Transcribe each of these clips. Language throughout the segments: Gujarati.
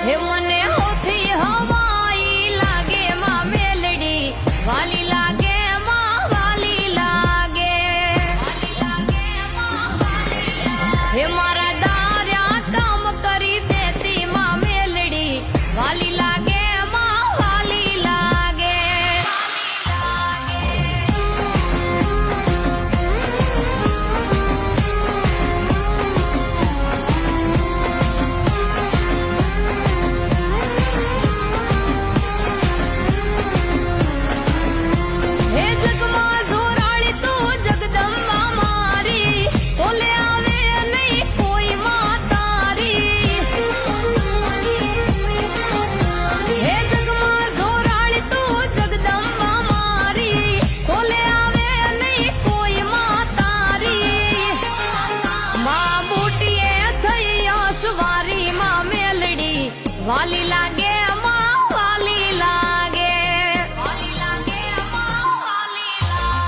હે મને હોથી હવાઈ લાગે માં મેલડી વાલી લાગે માં વાલી લાગે હે મારા દાર્યા કામ કરી દેતી માં મેલડી વાલી લાગે માં વાલી લાગે હે જગમાં જોરાળી તું જગદંબા મારી કોલે આવે નહીં કોઈ માં તારી હે જગમાં જોરાળી તું જગદંબા મારી કોલે આવે નહીં કોઈ માં તારી માં બુટીએ થઈ અશવારી માં મેલડી વાલી લાગે માં વાલી લાગે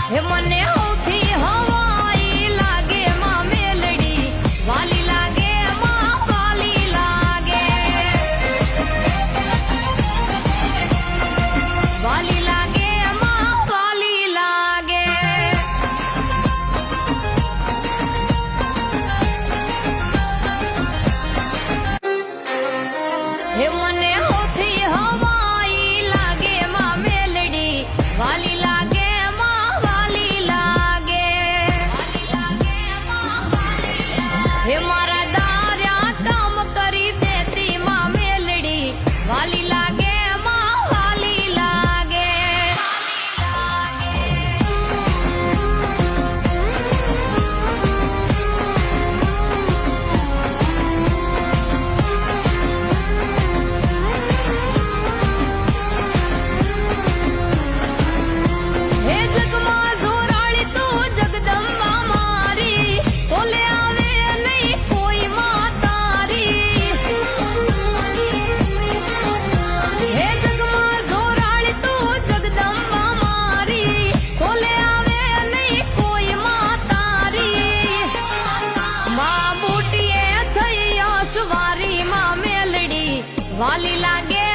હે મને હોથી હવાઈ લાગે માં મેલડી વાલી લાગે માં વાલી લાગે વાલી લાગે માં વાલી લાગે હે મને હોથી હવાઈ લાગે માં મેલડી વાલી લાગે માં વાલી લાગે હે મારા દાર્યા કામ કરી દેતી માં મેલડી વાલી લાગે માં વાલી લાગે હે જગમાં જોરાળી તું જગદંબા મારી કોલે આવે નહીં કોઈ માં તારી હે જગમાં જોરાળી તું જગદંબા મારી કોલે આવે નહીં કોઈ માં તારી માં બુટીએ થઈ અશવારી માં મેલડી વાલી લાગે